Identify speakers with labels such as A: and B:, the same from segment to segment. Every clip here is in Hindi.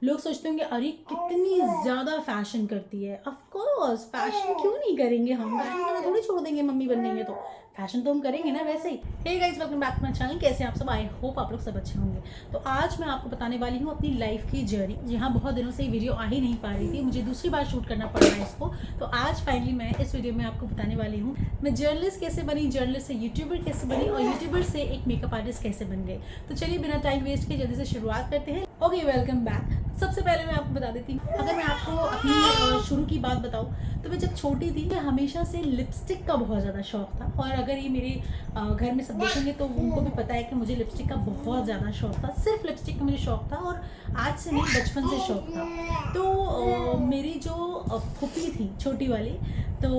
A: लोग सोचते होंगे अरे कितनी ज़्यादा फैशन करती है। ऑफ कोर्स फैशन क्यों नहीं करेंगे हम, फैशन करना थोड़ी छोड़ देंगे मम्मी बन जाएंगे तो फैशन तो हम करेंगे ना वैसे ही। Hey guys, welcome back to my channel. कैसे हैं आप सब? आई होप आप लोग सब अच्छे होंगे। तो आज मैं आपको बताने वाली हूँ अपनी लाइफ की जर्नी। जी हाँ, बहुत दिनों से ये वीडियो आ ही नहीं पा रही थी, मुझे दूसरी बार शूट करना पड़ रहा है इसको। तो आज फाइनली मैं इस वीडियो में आपको बताने वाली हूँ मैं जर्नलिस्ट कैसे बनी, जर्नलिस्ट से यूट्यूबर कैसे बनी और यूट्यूबर से एक मेकअप आर्टिस्ट कैसे बन गए। तो चलिए बिना टाइम वेस्ट किए जल्दी से शुरुआत करते हैं। Okay, welcome back. सबसे पहले मैं आपको बता देती हूँ, अगर मैं आपको अपनी शुरू की बात बताऊँ तो मैं जब छोटी थी मैं हमेशा से लिपस्टिक का बहुत ज़्यादा शौक था। और अगर ये मेरे घर में सब देखेंगे तो उनको भी पता है कि मुझे लिपस्टिक का बहुत ज़्यादा शौक था। सिर्फ लिपस्टिक का मुझे शौक था और आज से नहीं, बचपन से शौक था। तो मेरी जो फूफी थी छोटी वाली, तो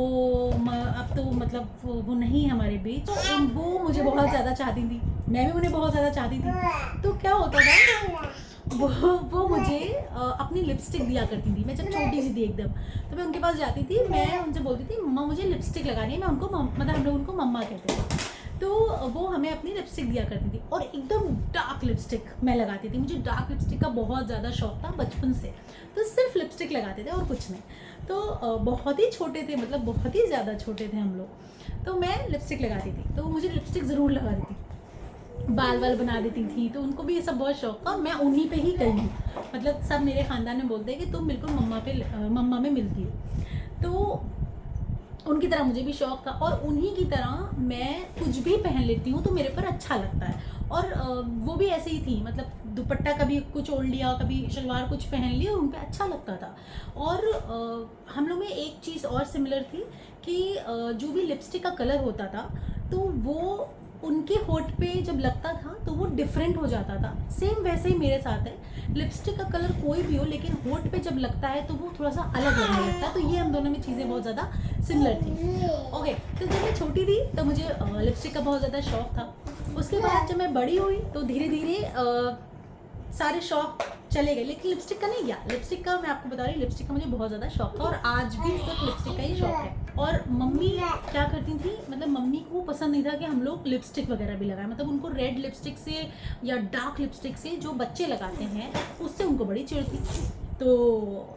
A: अब तो मतलब वो नहीं हमारे बीच, तो वो मुझे बहुत ज़्यादा चाहती थी, मैं भी उन्हें बहुत ज़्यादा चाहती थी। तो क्या होता था, वो मुझे अपनी लिपस्टिक दिया करती थी। मैं जब छोटी सी थी एकदम, तो मैं उनके पास जाती थी, मैं उनसे बोलती थी मम्मा मुझे लिपस्टिक लगानी है। मैं उनको मतलब हम लोग उनको मम्मा कहते थे। तो वो हमें अपनी लिपस्टिक दिया करती थी और एकदम डार्क लिपस्टिक मैं लगाती थी। मुझे डार्क लिपस्टिक का बहुत ज़्यादा शौक था बचपन से। तो सिर्फ लिपस्टिक लगाते थे और कुछ नहीं। तो बहुत ही छोटे थे, मतलब बहुत ही ज़्यादा छोटे थे हम लोग, तो मैं लिपस्टिक लगाती थी। तो मुझे लिपस्टिक ज़रूर लगाती थी, बाल वाल बना देती थी। तो उनको भी ये सब बहुत शौक था और मैं उन्हीं पे ही गई हूँ। मतलब सब मेरे ख़ानदान में बोलते हैं कि तुम बिल्कुल मम्मा में मिलती हो। तो उनकी तरह मुझे भी शौक था और उन्हीं की तरह मैं कुछ भी पहन लेती हूँ तो मेरे पर अच्छा लगता है। और वो भी ऐसे ही थी, मतलब दुपट्टा कभी कुछ ओढ़ लिया, कभी शलवार कुछ पहन लिया, उन पर अच्छा लगता था। और हम लोग में एक चीज़ और सिमिलर थी कि जो भी लिपस्टिक का कलर होता था तो वो उनके होठ पे जब लगता था तो वो डिफरेंट हो जाता था। सेम वैसे ही मेरे साथ है, लिपस्टिक का कलर कोई भी हो लेकिन होठ पे जब लगता है तो वो थोड़ा सा अलग लगने लगता है। तो ये हम दोनों में चीज़ें बहुत ज़्यादा सिमिलर थी। ओके, तो जब मैं छोटी थी तो मुझे लिपस्टिक का बहुत ज़्यादा शौक था। उसके बाद जब मैं बड़ी हुई तो धीरे धीरे सारे शौक चले गए, लेकिन लिपस्टिक का नहीं गया। लिपस्टिक का मैं आपको बता रही हूँ, लिपस्टिक का मुझे बहुत ज़्यादा शौक था और आज भी सिर्फ लिपस्टिक का ही शौक है। और मम्मी क्या करती थी, मतलब मम्मी को पसंद नहीं था कि हम लोग लिपस्टिक वगैरह भी लगाएं। मतलब उनको रेड लिपस्टिक से या डार्क लिपस्टिक से जो बच्चे लगाते हैं उससे उनको बड़ी चिढ़ थी। तो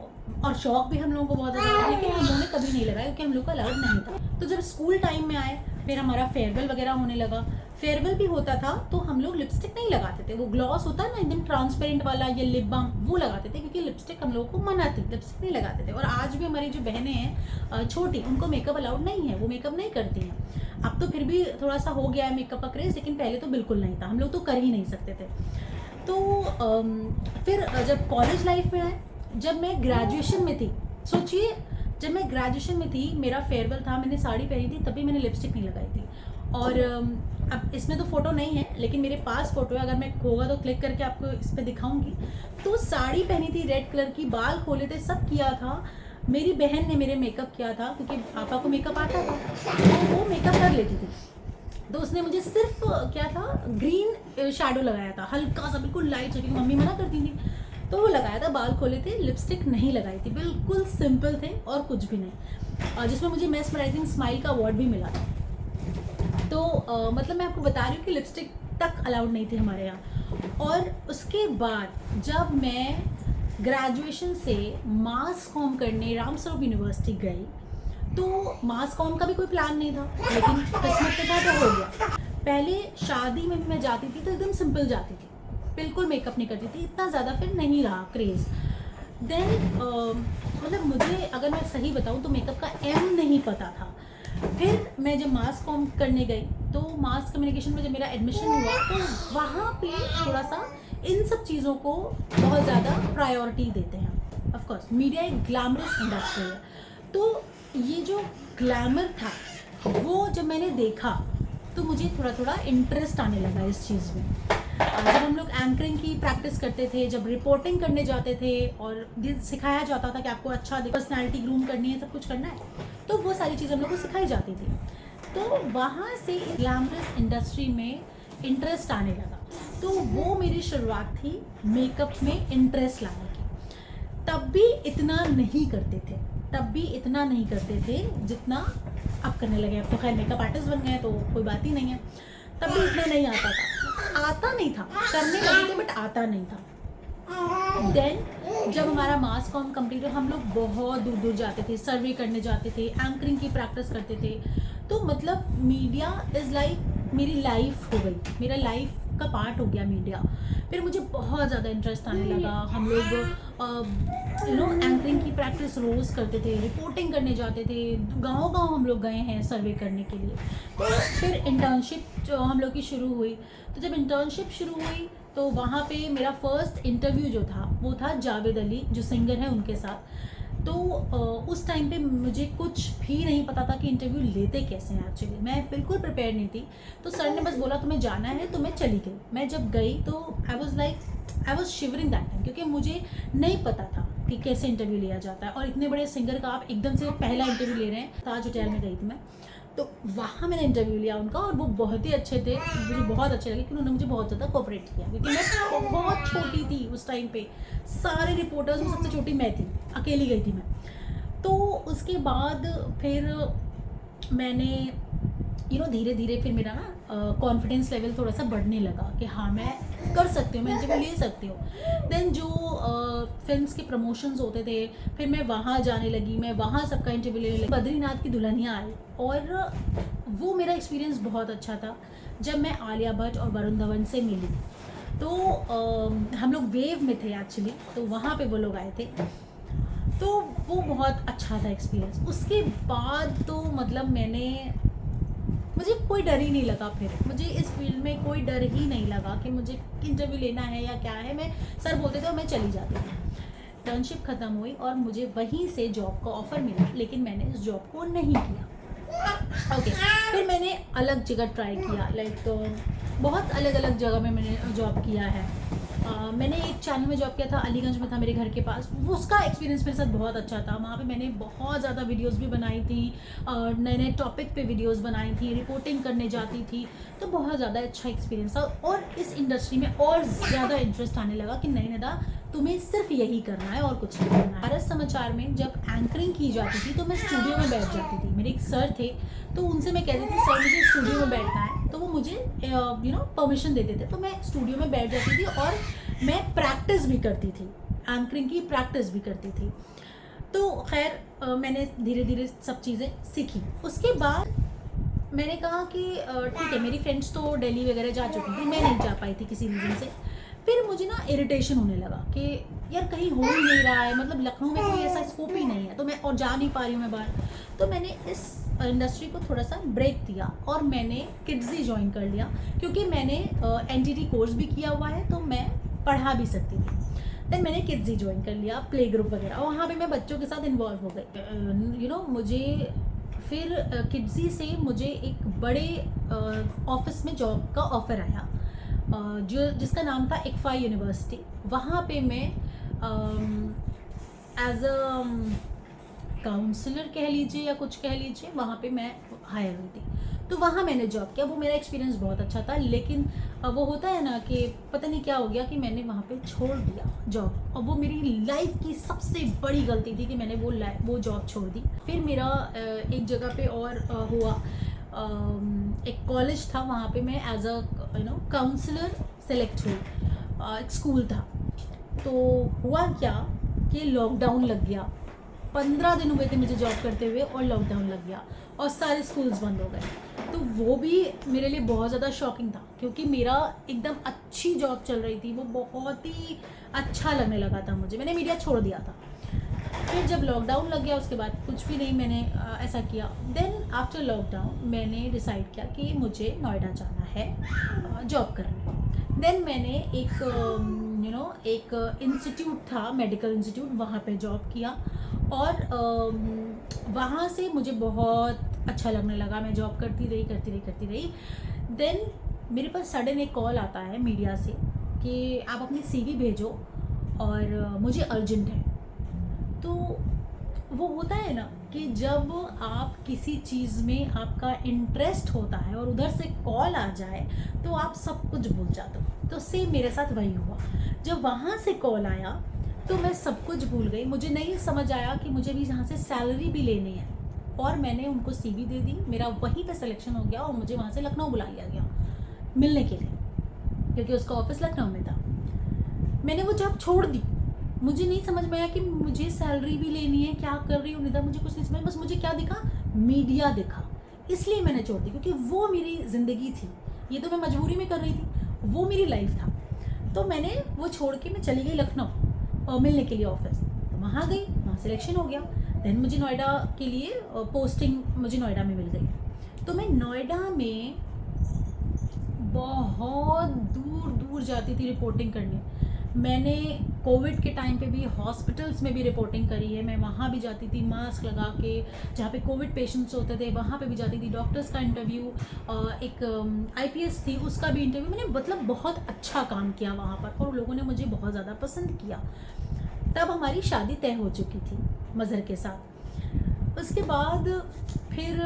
A: और शौक भी हम लोगों को बहुत ज़्यादा था, लेकिन हम लोगों ने कभी नहीं लगाया क्योंकि हम लोग को अलाउड नहीं था। तो जब स्कूल टाइम में आए, फिर हमारा फेयरवेल वगैरह होने लगा। फेयरवेल भी होता था तो हम लोग लिपस्टिक नहीं लगाते थे, वो ग्लॉस होता है ना एकदम ट्रांसपेरेंट वाला, या लिप बाम, वो लगाते थे क्योंकि लिपस्टिक हम लोगों को मना थी, लिपस्टिक नहीं लगाते थे। और आज भी हमारी जो बहनें हैं छोटी, उनको मेकअप अलाउड नहीं है, वो मेकअप नहीं करती हैं। अब तो फिर भी थोड़ा सा हो गया है मेकअप का क्रेज़, लेकिन पहले तो बिल्कुल नहीं था, हम लोग तो कर ही नहीं सकते थे। तो फिर जब कॉलेज लाइफ में आए, जब मैं ग्रेजुएशन में थी, सोचिए जब मैं ग्रेजुएशन में थी, मेरा फेयरवेल था, मैंने साड़ी पहनी थी, तभी मैंने लिपस्टिक नहीं लगाई थी। और अब इसमें तो फ़ोटो नहीं है लेकिन मेरे पास फ़ोटो है, अगर मैं होगा तो क्लिक करके आपको इस पर दिखाऊंगी। तो साड़ी पहनी थी रेड कलर की, बाल खोले थे, सब किया था। मेरी बहन ने मेरे मेकअप किया था क्योंकि पापा को मेकअप आता था, तो वो मेकअप कर लेती थी। तो उसने मुझे सिर्फ क्या था, ग्रीन शैडो लगाया था, हल्का सा, बिल्कुल लाइट, क्योंकि मम्मी मना करती थी। तो वो लगाया था, बाल खोले थे, लिपस्टिक नहीं लगाई थी, बिल्कुल सिंपल थे और कुछ भी नहीं। जिसमें मुझे मेस्मराइजिंग स्माइल का अवार्ड भी मिला था। तो मतलब मैं आपको बता रही हूँ कि लिपस्टिक तक अलाउड नहीं थी हमारे यहाँ। और उसके बाद जब मैं ग्रेजुएशन से मास कॉम करने रामस्वरूप यूनिवर्सिटी गई, तो मास कॉम का भी कोई प्लान नहीं था, लेकिन किस्मत पे था तो हो गया। पहले शादी में मैं जाती थी तो एकदम सिंपल जाती थी, बिल्कुल मेकअप नहीं करती थी, इतना ज़्यादा फिर नहीं रहा क्रेज़। देन मतलब मुझे अगर मैं सही बताऊँ तो मेकअप का एम नहीं पता था। फिर मैं जब मास कॉम करने गई तो मास कम्युनिकेशन में जब मेरा एडमिशन हुआ तो वहाँ पे थोड़ा सा इन सब चीज़ों को बहुत ज़्यादा प्रायोरिटी देते हैं। ऑफ कोर्स मीडिया एक ग्लैमरस इंडस्ट्री है, तो ये जो ग्लैमर था वो जब मैंने देखा तो मुझे थोड़ा थोड़ा इंटरेस्ट आने लगा इस चीज़ में। जब हम लोग एंकरिंग की प्रैक्टिस करते थे, जब रिपोर्टिंग करने जाते थे और सिखाया जाता था कि आपको अच्छा पर्सनैलिटी ग्रूम करनी है, सब कुछ करना है, तो वो सारी चीज़ें हम लोग को सिखाई जाती थी। तो वहाँ से ग्लैमरस इंडस्ट्री में इंटरेस्ट आने लगा। तो वो मेरी शुरुआत थी मेकअप में इंटरेस्ट लाने की। तब भी इतना नहीं करते थे, तब भी इतना नहीं करते थे जितना अब करने लगे। अब तो खैर मेकअप आर्टिस्ट बन गए तो कोई बात ही नहीं है। तब भी इतना नहीं आता था, आता नहीं था, करने लगे थे बट आता नहीं था। देन जब हमारा मास कॉम कंप्लीट हो, हम लोग बहुत दूर दूर जाते थे, सर्वे करने जाते थे, एंकरिंग की प्रैक्टिस करते थे। तो मतलब मीडिया इज़ लाइक मेरी लाइफ हो गई, मेरा लाइफ का पार्ट हो गया मीडिया। फिर मुझे बहुत ज़्यादा इंटरेस्ट आने लगा। हम लोग एंकरिंग की प्रैक्टिस रोज़ करते थे, रिपोर्टिंग करने जाते थे, गांव गांव हम लोग गए हैं सर्वे करने के लिए। तो फिर इंटर्नशिप हम लोग की शुरू हुई। तो जब इंटर्नशिप शुरू हुई तो वहाँ पे मेरा फर्स्ट इंटरव्यू जो था वो था जावेद अली जो सिंगर है उनके साथ। तो उस टाइम पे मुझे कुछ भी नहीं पता था कि इंटरव्यू लेते कैसे हैं। एक्चुअली मैं बिल्कुल प्रिपेयर नहीं थी। तो सर ने बस बोला तुम्हें जाना है, तो मैं चली गई। मैं जब गई तो I was shivering that time, क्योंकि मुझे नहीं पता था कि कैसे इंटरव्यू लिया जाता है। और इतने बड़े सिंगर का आप एकदम से पहला इंटरव्यू ले रहे हैं। ताज होटल में गई थी मैं, तो वहाँ मैंने इंटरव्यू लिया उनका, और वो बहुत ही अच्छे थे। मुझे बहुत अच्छे लगे कि उन्होंने मुझे बहुत ज़्यादा कोऑपरेट किया, क्योंकि मैं बहुत छोटी थी उस टाइम पे। सारे रिपोर्टर्स में सबसे छोटी मैं थी, अकेली गई थी मैं। तो उसके बाद फिर मैंने धीरे धीरे फिर मेरा ना कॉन्फिडेंस लेवल थोड़ा सा बढ़ने लगा कि हाँ मैं कर सकती हूँ, मैं इंटरव्यू ले सकती हूँ। देन जो फिल्म्स के प्रमोशंस होते थे, फिर मैं वहाँ जाने लगी, मैं वहाँ सबका इंटरव्यू लेने लगी। बद्रीनाथ की दुल्हनिया आई, और वो मेरा एक्सपीरियंस बहुत अच्छा था। जब मैं आलिया भट्ट और वरुण धवन से मिली, तो हम लोग वेव में थे एक्चुअली, तो वहाँ पे वो लोग आए थे। तो वो बहुत अच्छा था एक्सपीरियंस। उसके बाद तो मतलब मुझे कोई डर ही नहीं लगा। फिर मुझे इस फील्ड में कोई डर ही नहीं लगा कि मुझे इंटरव्यू लेना है या क्या है। मैं सर बोलते थे और मैं चली जाती थी। इंटर्नशिप ख़त्म हुई और मुझे वहीं से जॉब का ऑफ़र मिला, लेकिन मैंने इस जॉब को नहीं किया। ओके, फिर मैंने अलग जगह ट्राई किया, बहुत अलग अलग जगह में मैंने जॉब किया है। मैंने एक चैनल में जॉब किया था, अलीगंज में था मेरे घर के पास। वो उसका एक्सपीरियंस मेरे साथ बहुत अच्छा था। वहाँ पे मैंने बहुत ज़्यादा वीडियोस भी बनाई थी, नए नए टॉपिक पे वीडियोस बनाई थी, रिपोर्टिंग करने जाती थी। तो बहुत ज़्यादा अच्छा एक्सपीरियंस था, और इस इंडस्ट्री में और ज़्यादा इंटरेस्ट आने लगा कि नहीं निदा, तुम्हें सिर्फ यही करना है और कुछ नहीं करना है। भारत समाचार में जब एंकरिंग की जाती थी तो मैं स्टूडियो में बैठ जाती थी। मेरे एक सर थे, तो उनसे मैं कहती थी सर मुझे स्टूडियो में बैठना है, तो वो मुझे परमिशन देते थे। तो मैं स्टूडियो में बैठ जाती थी और मैं प्रैक्टिस भी करती थी, एंकरिंग की प्रैक्टिस भी करती थी। तो खैर मैंने धीरे धीरे सब चीज़ें सीखी। उसके बाद मैंने कहा कि ठीक है, मेरी फ्रेंड्स तो दिल्ली वगैरह जा चुकी थी, मैं नहीं जा पाई थी किसी रीज़न से। फिर मुझे ना इरिटेशन होने लगा कि यार कहीं हो ही नहीं रहा है, मतलब लखनऊ में कोई ऐसा स्कोप ही नहीं है, तो मैं और जा नहीं पा रही हूँ मैं बाहर। तो मैंने इस इंडस्ट्री को थोड़ा सा ब्रेक दिया और मैंने किड्जी ज्वाइन कर लिया, क्योंकि मैंने एनटीटी कोर्स भी किया हुआ है, तो मैं पढ़ा भी सकती थी। देन मैंने किड्जी ज्वाइन कर लिया, प्ले ग्रुप वगैरह, और वहाँ पे मैं बच्चों के साथ इन्वॉल्व हो गई। मुझे फिर किड्जी से मुझे एक बड़े ऑफिस में जॉब का ऑफ़र आया, जिसका नाम था इक्फा यूनिवर्सिटी। वहाँ पे मैं एज अ काउंसलर कह लीजिए या कुछ कह लीजिए, वहाँ पे मैं हायर हुई थी। तो वहाँ मैंने जॉब किया, वो मेरा एक्सपीरियंस बहुत अच्छा था। लेकिन वो होता है ना कि पता नहीं क्या हो गया कि मैंने वहाँ पे छोड़ दिया जॉब, और वो मेरी लाइफ की सबसे बड़ी गलती थी कि मैंने वो जॉब छोड़ दी। फिर मेरा एक जगह पे और हुआ, एक कॉलेज था, वहाँ पे मैं एज अ काउंसलर सेलेक्ट हुई। एक स्कूल था। तो हुआ क्या कि लॉकडाउन लग गया। 15 दिन हुए थे मुझे जॉब करते हुए और लॉकडाउन लग गया और सारे स्कूल्स बंद हो गए। तो वो भी मेरे लिए बहुत ज़्यादा शॉकिंग था, क्योंकि मेरा एकदम अच्छी जॉब चल रही थी, वो बहुत ही अच्छा लगने लगा था मुझे। मैंने मीडिया छोड़ दिया था। फिर जब लॉकडाउन लग गया उसके बाद कुछ भी नहीं मैंने ऐसा किया। देन आफ्टर लॉकडाउन मैंने डिसाइड किया कि मुझे नोएडा जाना है जॉब करने। देन मैंने एक इंस्टीट्यूट था, मेडिकल इंस्टीट्यूट, वहाँ पे जॉब किया, और वहाँ से मुझे बहुत अच्छा लगने लगा। मैं जॉब करती रही। देन मेरे पास सडन एक कॉल आता है मीडिया से कि आप अपनी सीवी भेजो और मुझे अर्जेंट है। तो वो होता है ना कि जब आप किसी चीज़ में आपका इंटरेस्ट होता है और उधर से कॉल आ जाए तो आप सब कुछ भूल जाते हो। तो सेम मेरे साथ वही हुआ। जब वहाँ से कॉल आया तो मैं सब कुछ भूल गई। मुझे नहीं समझ आया कि मुझे भी यहाँ से सैलरी भी लेनी है, और मैंने उनको सीवी दे दी। मेरा वहीं पे सिलेक्शन हो गया और मुझे वहाँ से लखनऊ बुला लिया गया मिलने के लिए, क्योंकि उसका ऑफिस लखनऊ में था। मैंने वो जॉब छोड़ दी मुझे नहीं समझ में आया कि मुझे सैलरी भी लेनी है, क्या कर रही हूँ निदा, मुझे कुछ नहीं समझ, बस मुझे क्या दिखा, मीडिया दिखा। इसलिए मैंने छोड़ दी, क्योंकि वो मेरी ज़िंदगी थी, ये तो मैं मजबूरी में कर रही थी, वो मेरी लाइफ था। तो मैंने वो छोड़ के मैं चली गई लखनऊ मिलने के लिए ऑफिस। तो वहाँ गई, वहाँ सिलेक्शन हो गया। देन मुझे नोएडा के लिए पोस्टिंग मुझे नोएडा में मिल गई। तो मैं नोएडा में बहुत दूर दूर जाती थी रिपोर्टिंग करने। मैंने कोविड के टाइम पे भी हॉस्पिटल्स में भी रिपोर्टिंग करी है। मैं वहाँ भी जाती थी मास्क लगा के, जहाँ पे कोविड पेशेंट्स होते थे वहाँ पे भी जाती थी। डॉक्टर्स का इंटरव्यू, एक आईपीएस थी उसका भी इंटरव्यू, मैंने मतलब बहुत अच्छा काम किया वहाँ पर और लोगों ने मुझे बहुत ज़्यादा पसंद किया। तब हमारी शादी तय हो चुकी थी मज़हर के साथ। उसके बाद फिर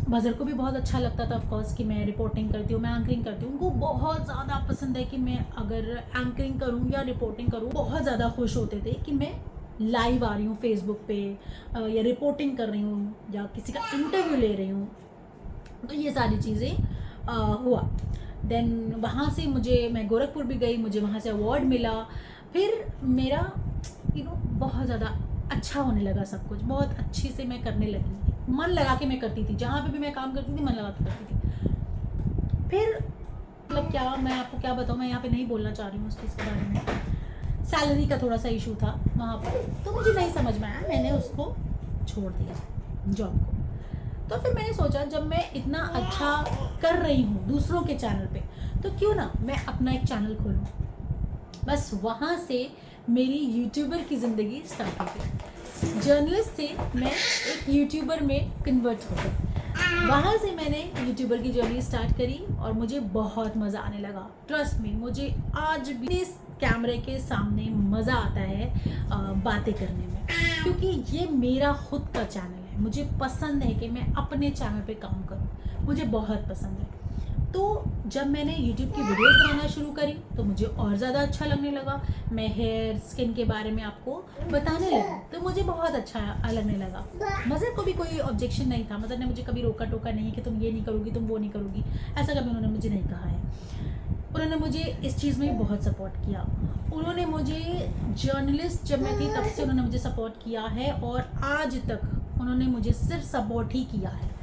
A: मज़हर को भी बहुत अच्छा लगता था ऑफकोर्स कि मैं रिपोर्टिंग करती हूँ, मैं एंकरिंग करती हूँ। उनको बहुत ज़्यादा पसंद है कि मैं अगर एंकरिंग करूँ या रिपोर्टिंग करूँ। बहुत ज़्यादा खुश होते थे कि मैं लाइव आ रही हूँ फेसबुक पे या रिपोर्टिंग कर रही हूँ या किसी का इंटरव्यू ले रही हूँ। तो ये सारी चीज़ें हुआ। देन वहाँ से मैं गोरखपुर भी गई, मुझे वहाँ से अवार्ड मिला। फिर मेरा बहुत ज़्यादा अच्छा होने लगा, सब कुछ बहुत अच्छी से मैं करने लगी, मन लगा के मैं करती थी। जहाँ पे भी मैं काम करती थी मन लगा के करती थी। फिर मतलब क्या मैं आपको क्या बताऊँ, मैं यहाँ पे नहीं बोलना चाह रही हूँ उस चीज़ के बारे में। सैलरी का थोड़ा सा इशू था वहाँ पर, तो मुझे नहीं समझ में आया, मैंने उसको छोड़ दिया जॉब को। तो फिर मैंने सोचा जब मैं इतना अच्छा कर रही हूँ दूसरों के चैनल पे, तो क्यों ना मैं अपना एक चैनल खोलूँ। बस वहाँ से मेरी यूट्यूबर की ज़िंदगी स्टार्ट हो गई। जर्नलिस्ट से मैं एक यूट्यूबर में कन्वर्ट हो गई। वहाँ से मैंने यूट्यूबर की जर्नी स्टार्ट करी और मुझे बहुत मज़ा आने लगा। ट्रस्ट मी, मुझे आज भी इस कैमरे के सामने मज़ा आता है बातें करने में, क्योंकि ये मेरा खुद का चैनल है। मुझे पसंद है कि मैं अपने चैनल पे काम करूँ, मुझे बहुत पसंद है। तो जब मैंने YouTube की वीडियोस बनाना शुरू करी तो मुझे और ज़्यादा अच्छा लगने लगा। मैं हेयर स्किन के बारे में आपको बताने लगी तो मुझे बहुत अच्छा लगने लगा। मज़हर को भी कोई ऑब्जेक्शन नहीं था, मज़हर ने मुझे कभी रोका टोका नहीं कि तुम ये नहीं करोगी, तुम वो नहीं करोगी, ऐसा कभी उन्होंने मुझे नहीं कहा है। उन्होंने मुझे इस चीज़ में बहुत सपोर्ट किया। उन्होंने मुझे जर्नलिस्ट जब मैं थी तब से उन्होंने मुझे सपोर्ट किया है और आज तक उन्होंने मुझे सिर्फ सपोर्ट ही किया है।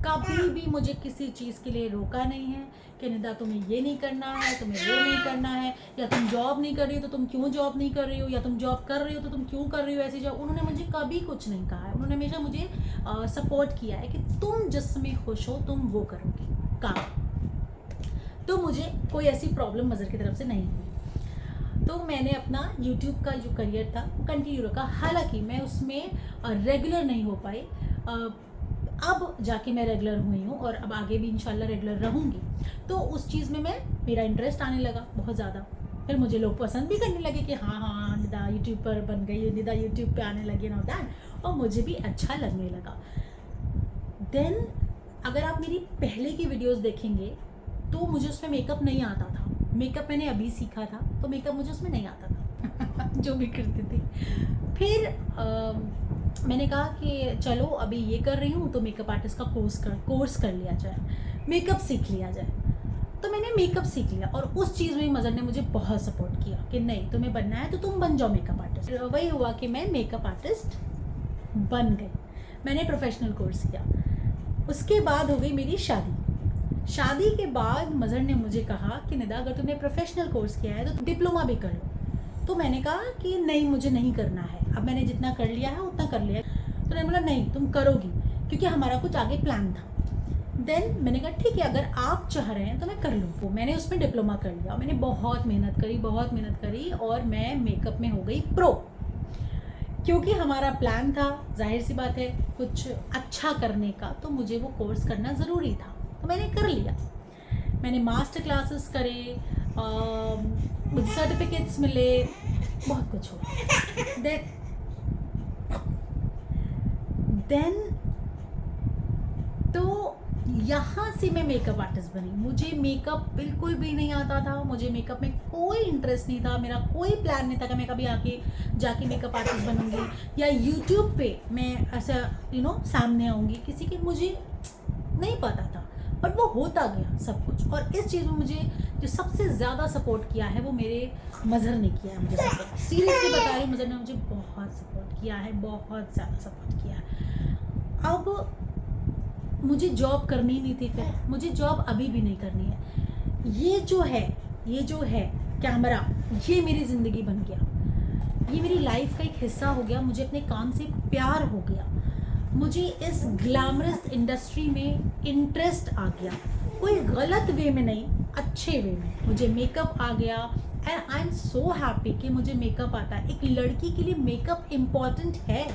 A: कभी भी मुझे किसी चीज़ के लिए रोका नहीं है कि निदा तुम्हें ये नहीं करना है, तुम्हें वो नहीं करना है, या तुम जॉब नहीं कर रही हो तो तुम क्यों जॉब नहीं कर रही हो, या तुम जॉब कर रही हो तो तुम क्यों कर रही हो ऐसी जॉब। उन्होंने मुझे कभी कुछ नहीं कहा है। उन्होंने हमेशा मुझे सपोर्ट किया है कि तुम जिसमें खुश हो तुम वो करोगी काम। तो मुझे कोई ऐसी प्रॉब्लम मज़हर की तरफ से नहीं हुई। तो मैंने अपना यूट्यूब का जो करियर था वो कंटिन्यू रखा। हालांकि मैं उसमें रेगुलर नहीं हो पाई, अब जाके मैं रेगुलर हुई हूँ और अब आगे भी इंशाल्लाह रेगुलर रहूँगी। तो उस चीज़ में मेरा इंटरेस्ट आने लगा बहुत ज़्यादा। फिर मुझे लोग पसंद भी करने लगे कि हाँ निदा यूट्यूब पर बन गई, निदा यूट्यूब पे आने लगी ना दैट, और मुझे भी अच्छा लगने लगा। देन अगर आप मेरी पहले की वीडियोस देखेंगे तो मुझे उसमें मेकअप नहीं आता था। मेकअप मैंने अभी सीखा था तो मेकअप मुझे उसमें नहीं आता था जो भी करती थी। फिर मैंने कहा कि चलो अभी ये कर रही हूँ तो मेकअप आर्टिस्ट का कोर्स कर लिया जाए, मेकअप सीख लिया जाए। तो मैंने मेकअप सीख लिया और उस चीज़ में मज़हर ने मुझे बहुत सपोर्ट किया कि नहीं तुम्हें बनना है तो तुम बन जाओ मेकअप आर्टिस्ट। वही हुआ कि मैं मेकअप आर्टिस्ट बन गई, मैंने प्रोफेशनल कोर्स किया। उसके बाद हो गई मेरी शादी के बाद मज़हर ने मुझे कहा कि निदा अगर तुमने प्रोफेशनल कोर्स किया है तो डिप्लोमा भी कर लो। तो मैंने कहा कि नहीं मुझे नहीं करना है, अब मैंने जितना कर लिया है उतना कर लिया। तो मैंने बोला नहीं तुम करोगी, क्योंकि हमारा कुछ आगे प्लान था। देन मैंने कहा ठीक है अगर आप चाह रहे हैं तो मैं कर लूँ। तो मैंने उसमें डिप्लोमा कर लिया। मैंने बहुत मेहनत करी और मैं मेकअप में हो गई प्रो, क्योंकि हमारा प्लान था, जाहिर सी बात है कुछ अच्छा करने का, तो मुझे वो कोर्स करना ज़रूरी था। तो मैंने कर लिया। मैंने मास्टर क्लासेस करे, मुझे सर्टिफिकेट्स मिले, बहुत कुछ हुआ। देन तो यहाँ से मैं मेकअप आर्टिस्ट बनी। मुझे मेकअप बिल्कुल भी नहीं आता था, मुझे मेकअप में कोई इंटरेस्ट नहीं था, मेरा कोई प्लान नहीं था कि मैं कभी आके जाके मेकअप आर्टिस्ट बनूंगी या यूट्यूब पे मैं ऐसा सामने आऊँगी किसी के, मुझे नहीं पता था। बट वो होता गया सब कुछ। और इस चीज़ में मुझे जो सबसे ज़्यादा सपोर्ट किया है वो मेरे मज़हर ने किया है मुझे सपोर्ट। सीरियसली बता रही हूँ, मज़हर ने मुझे बहुत सपोर्ट किया है, बहुत ज़्यादा सपोर्ट किया है। अब मुझे जॉब करनी नहीं थी, फिर मुझे जॉब अभी भी नहीं करनी है। ये जो है कैमरा, ये मेरी ज़िंदगी बन गया, ये मेरी लाइफ का एक हिस्सा हो गया। मुझे अपने काम से प्यार हो गया, मुझे इस ग्लैमरस इंडस्ट्री में इंटरेस्ट आ गया, कोई गलत वे में नहीं, अच्छे वे में। मुझे मेकअप आ गया and I am so happy कि मुझे मेकअप आता है। एक लड़की के लिए मेकअप इम्पॉर्टेंट है,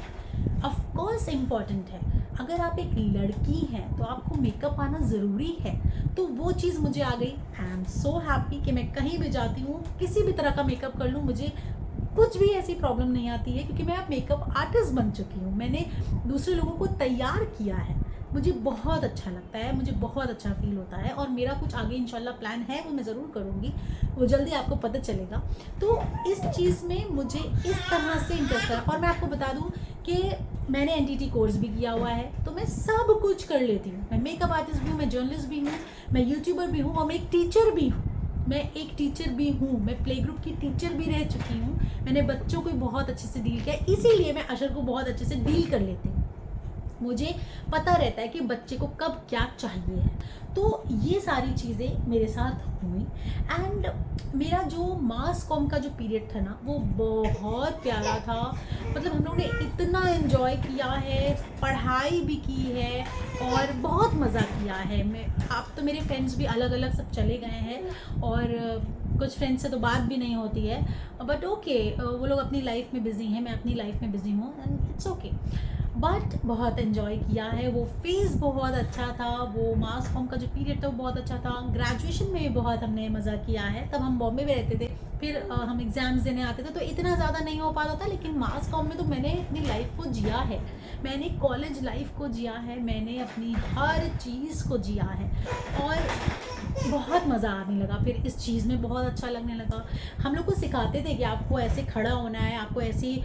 A: ऑफ कोर्स इम्पॉर्टेंट है। अगर आप एक लड़की हैं तो आपको मेकअप आना ज़रूरी है, तो वो चीज़ मुझे आ गई। आई एम सो हैप्पी कि मैं कहीं भी जाती हूँ, किसी भी तरह का मेकअप कर लूँ, मुझे कुछ भी ऐसी प्रॉब्लम नहीं आती है, क्योंकि मैं अब मेकअप आर्टिस्ट बन चुकी हूँ। मैंने दूसरे लोगों को तैयार किया है, मुझे बहुत अच्छा लगता है, मुझे बहुत अच्छा फील होता है। और मेरा कुछ आगे इंशाल्लाह प्लान है, वो मैं ज़रूर करूँगी, वो जल्दी आपको पता चलेगा। तो इस चीज़ में मुझे इस तरह से इंटरेस्ट है। और मैं आपको बता दूँ कि मैंने NTT कोर्स भी किया हुआ है, तो मैं सब कुछ कर लेती हूँ। मैं मेकअप आर्टिस्ट भी हूँ, मैं जर्नलिस्ट भी हूँ, मैं यूट्यूबर भी हूँ, और मैं एक टीचर भी हूँ। मैं प्ले ग्रुप की टीचर भी रह चुकी हूँ। मैंने बच्चों को बहुत अच्छे से डील किया, इसीलिए मैं अशर को बहुत अच्छे से डील कर लेती हूँ। मुझे पता रहता है कि बच्चे को कब क्या चाहिए है। तो ये सारी चीज़ें मेरे साथ हुई। एंड मेरा जो मास कॉम का जो पीरियड था ना, वो बहुत प्यारा था। मतलब हम लोगों ने इतना एंजॉय किया है, पढ़ाई भी की है और बहुत मज़ा किया है। अब तो मेरे फ्रेंड्स भी अलग अलग सब चले गए हैं, और कुछ फ्रेंड्स से तो बात भी नहीं होती है, बट ओके, वो लोग अपनी लाइफ में बिज़ी हैं, मैं अपनी लाइफ में बिज़ी हूँ, एंड इट्स ओके। बट बहुत एंजॉय किया है, वो फेज़ बहुत अच्छा था, वो मास कॉम का जो पीरियड था वो बहुत अच्छा था। ग्रेजुएशन में भी बहुत हमने मज़ा किया है। तब हम बॉम्बे में रहते थे, फिर हम एग्ज़ाम्स देने आते थे, तो इतना ज़्यादा नहीं हो पाता था। लेकिन मास कॉम में तो मैंने अपनी लाइफ को जिया है, मैंने कॉलेज लाइफ को जिया है, मैंने अपनी हर चीज़ को जिया है, और बहुत मज़ा आने लगा। फिर इस चीज़ में बहुत अच्छा लगने लगा। हम लोग को सिखाते थे कि आपको ऐसे खड़ा होना है, आपको ऐसी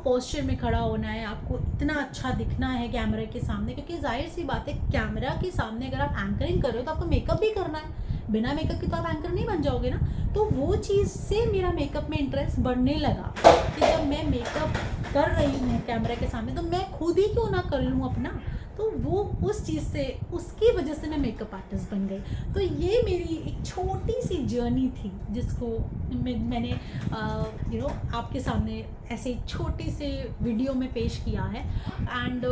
A: पोस्चर में खड़ा होना है, आपको इतना अच्छा दिखना है कैमरे के सामने, क्योंकि जाहिर सी बात है, कैमरा के सामने अगर आप एंकरिंग कर रहे हो तो आपको मेकअप भी करना है। बिना मेकअप के तो आप एंकर नहीं बन जाओगे ना। तो वो चीज़ से मेरा मेकअप में इंटरेस्ट बढ़ने लगा कि जब मैं मेकअप कर रही हूँ कैमरे के सामने, तो मैं खुद ही क्यों ना कर लूँ अपना। तो वो उस चीज़ से, उसकी वजह से मैं मेकअप आर्टिस्ट बन गई। तो ये मेरी एक छोटी सी जर्नी थी, जिसको मैंने आपके सामने ऐसे छोटी से वीडियो में पेश किया है। एंड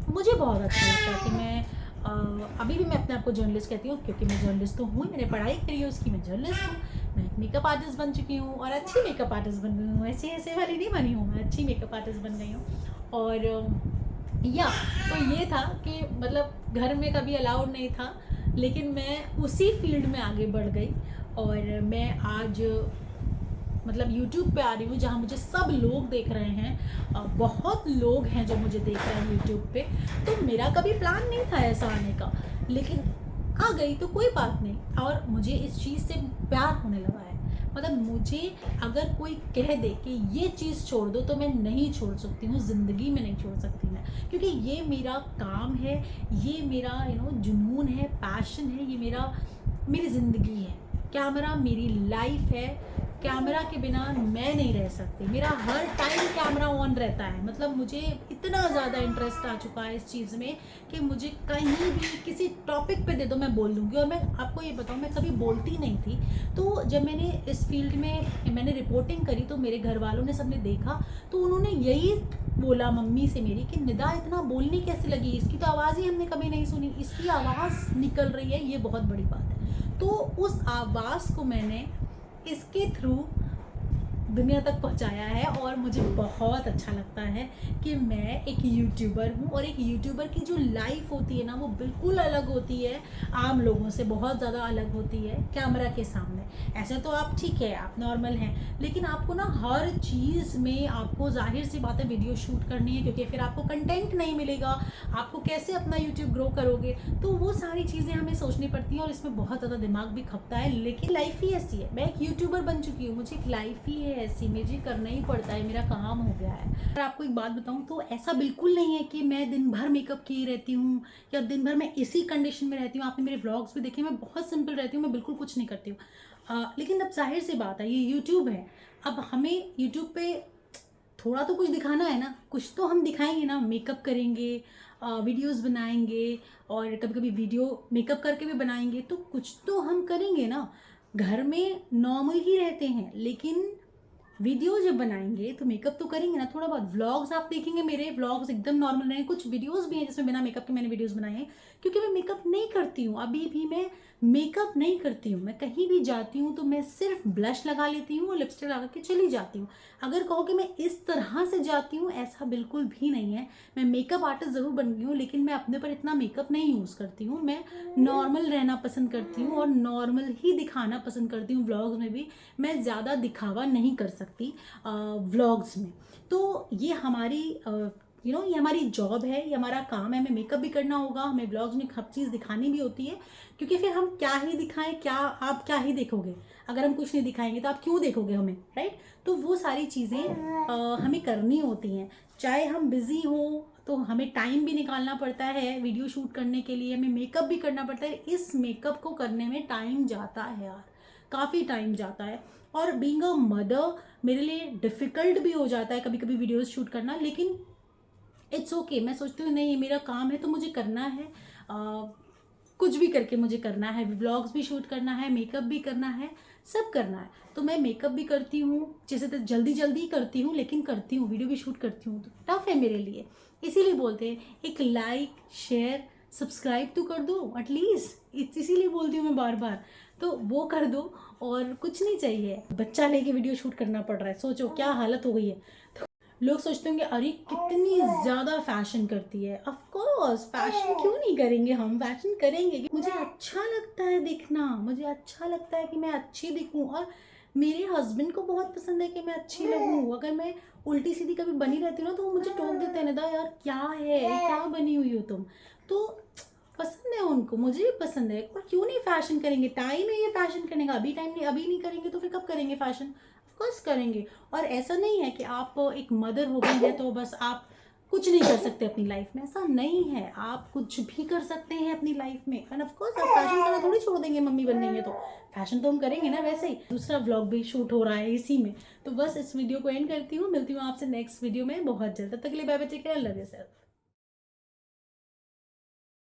A: मुझे बहुत अच्छा लगता है कि मैं अभी भी मैं अपने आप को जर्नलिस्ट कहती हूँ, क्योंकि मैं जर्नलिस्ट तो हूँ, मैंने पढ़ाई करी है उसकी, मैं जर्नलिस्ट हूँ। मैं एक मेकअप आर्टिस्ट बन चुकी हूँ, और अच्छी मेकअप आर्टिस्ट बन गई हूँ, ऐसे वाली नहीं बनी हूँ, मैं अच्छी मेकअप आर्टिस्ट बन गई हूँ। और तो ये था कि मतलब घर में कभी अलाउड नहीं था, लेकिन मैं उसी फील्ड में आगे बढ़ गई, और मैं आज मतलब यूट्यूब पे आ रही हूँ, जहाँ मुझे सब लोग देख रहे हैं। बहुत लोग हैं जो मुझे देख रहे हैं यूट्यूब पे। तो मेरा कभी प्लान नहीं था ऐसा आने का, लेकिन आ गई तो कोई बात नहीं। और मुझे इस चीज़ से प्यार होने लगा है। मतलब मुझे अगर कोई कह दे कि ये चीज़ छोड़ दो, तो मैं नहीं छोड़ सकती हूँ, ज़िंदगी में नहीं छोड़ सकती मैं, क्योंकि ये मेरा काम है, ये मेरा जुनून है, पैशन है, ये मेरी ज़िंदगी है। कैमरा मेरी लाइफ है, कैमरा के बिना मैं नहीं रह सकती। मेरा हर टाइम कैमरा ऑन रहता है। मतलब मुझे इतना ज़्यादा इंटरेस्ट आ चुका है इस चीज़ में कि मुझे कहीं भी किसी टॉपिक पे दे दो मैं बोल दूँगी। और मैं आपको ये बताऊँ, मैं कभी बोलती नहीं थी। तो जब मैंने इस फील्ड में मैंने रिपोर्टिंग करी, तो मेरे घर वालों ने सबने देखा, तो उन्होंने यही बोला मम्मी से मेरी कि निदा इतना बोलने कैसे लगी, इसकी तो आवाज़ ही हमने कभी नहीं सुनी, इसकी आवाज़ निकल रही है, ये बहुत बड़ी बात है। तो उस आवाज़ को मैंने इसके थ्रू दुनिया तक पहुंचाया है, और मुझे बहुत अच्छा लगता है कि मैं एक यूट्यूबर हूं। और एक यूट्यूबर की जो लाइफ होती है ना, वो बिल्कुल अलग होती है, आम लोगों से बहुत ज़्यादा अलग होती है कैमरा के सामने। ऐसे तो आप ठीक है, आप नॉर्मल हैं, लेकिन आपको ना हर चीज़ में आपको जाहिर सी बात है वीडियो शूट करनी है, क्योंकि फिर आपको कंटेंट नहीं मिलेगा, आपको कैसे अपना यूट्यूब ग्रो करोगे। तो वो सारी चीज़ें हमें सोचनी पड़ती हैं, और इसमें बहुत ज़्यादा दिमाग भी खपता है। लेकिन लाइफ ही ऐसी है, मैं एक यूट्यूबर बन चुकी हूँ, मुझे एक लाइफ ही है ऐसी में जी, करना ही पड़ता है, मेरा काम हो गया है। और आपको एक बात बताऊँ तो ऐसा बिल्कुल नहीं है कि मैं दिन भर मेकअप किए रहती हूँ या दिन भर मैं इसी कंडीशन में रहती हूँ। आपने मेरे व्लॉग्स भी देखे, मैं बहुत सिंपल रहती हूँ, मैं बिल्कुल कुछ नहीं करती हूँ। लेकिन अब ज़ाहिर सी बात है, ये यूट्यूब है, अब हमें यूट्यूब पे थोड़ा तो कुछ दिखाना है ना, कुछ तो हम दिखाएंगे ना। मेकअप करेंगे, वीडियोस बनाएंगे, और कभी कभी वीडियो मेकअप करके भी बनाएंगे, तो कुछ तो हम करेंगे ना। घर में नॉर्मल ही रहते हैं, लेकिन वीडियो जब बनाएंगे तो मेकअप तो करेंगे ना थोड़ा बहुत। व्लॉग्स आप देखेंगे, मेरे व्लॉग्स एकदम नॉर्मल रहेंगे। कुछ वीडियोस भी हैं जिसमें बिना मेकअप के मैंने वीडियोस बनाए हैं, क्योंकि मैं मेकअप नहीं करती हूँ। अभी भी मैं मेकअप नहीं करती हूँ। मैं कहीं भी जाती हूँ तो मैं सिर्फ ब्लश लगा लेती हूँ और लिपस्टिक लगा के चली जाती हूँ। अगर कहो कि मैं इस तरह से जाती हूँ, ऐसा बिल्कुल भी नहीं है। मैं मेकअप आर्टिस्ट ज़रूर बन गई हूँ, लेकिन मैं अपने पर इतना मेकअप नहीं यूज़ करती हूँ। मैं नॉर्मल रहना पसंद करती हूँ और नॉर्मल ही दिखाना पसंद करती हूँ। व्लॉग्स में भी मैं ज़्यादा दिखावा नहीं कर सकती व्लॉग्स में। तो ये हमारी ये हमारी जॉब है, ये हमारा काम है। हमें मेकअप भी करना होगा, हमें व्लॉग्स में हर चीज़ दिखानी भी होती है, क्योंकि फिर हम क्या ही दिखाएं, क्या आप क्या ही देखोगे। अगर हम कुछ नहीं दिखाएंगे तो आप क्यों देखोगे हमें, राइट। तो वो सारी चीज़ें हमें करनी होती हैं। चाहे हम बिज़ी हों तो हमें टाइम भी निकालना पड़ता है वीडियो शूट करने के लिए, हमें मेकअप भी करना पड़ता है। इस मेकअप को करने में टाइम जाता है यार, काफ़ी टाइम जाता है। और बीइंग अ मदर मेरे लिए डिफ़िकल्ट भी हो जाता है कभी कभी वीडियोस शूट करना, लेकिन इट्स ओके। मैं सोचती हूँ नहीं, ये मेरा काम है तो मुझे करना है। कुछ भी करके मुझे करना है, व्लॉग्स भी शूट करना है, मेकअप भी करना है, सब करना है। तो मैं मेकअप भी करती हूँ, जैसे तो जल्दी जल्दी करती हूँ, लेकिन करती हूँ, वीडियो भी शूट करती हूँ। तो टफ है मेरे लिए, इसीलिए बोलते हैं एक लाइक शेयर सब्सक्राइब तो कर दो एटलीस्ट, इसीलिए बोलती हूँ मैं बार बार। तो वो कर दो, और कुछ नहीं चाहिए। बच्चा लेके वीडियो शूट करना पड़ रहा है, सोचो क्या हालत हो गई है। लोग सोचते होंगे अरे कितनी ज़्यादा फैशन करती है। ऑफ कोर्स फैशन क्यों नहीं करेंगे, हम फैशन करेंगे। मुझे अच्छा लगता है दिखना, मुझे अच्छा लगता है कि मैं अच्छी दिखूं, और मेरे हस्बैंड को बहुत पसंद है कि मैं अच्छी लगूं। अगर मैं उल्टी सीधी कभी बनी रहती हूँ ना, तो वो मुझे टोक देते हैं, निदा यार क्या है, क्या बनी हुई हो तुम। तो पसंद है उनको, मुझे भी पसंद है। और क्यों नहीं फैशन करेंगे, टाइम है ये फैशन करने का। अभी टाइम नहीं, अभी नहीं करेंगे तो फिर कब करेंगे फैशन। ऑफकोर्स करेंगे। और ऐसा नहीं है कि आप एक मदर हो गई है तो बस आप कुछ नहीं कर सकते अपनी लाइफ में, ऐसा नहीं है। आप कुछ भी कर सकते हैं अपनी लाइफ में। एंड ऑफ कोर्स आप फैशन करना थोड़ी छोड़ देंगे मम्मी बन गई है तो। फैशन तो हम करेंगे ना वैसे ही। दूसरा व्लॉग भी शूट हो रहा है इसी में। तो बस इस वीडियो को एंड करती हूँ, मिलती हूँ आपसे नेक्स्ट वीडियो में बहुत जल्द। तब तक के लिए bye bye, take care, love yourself.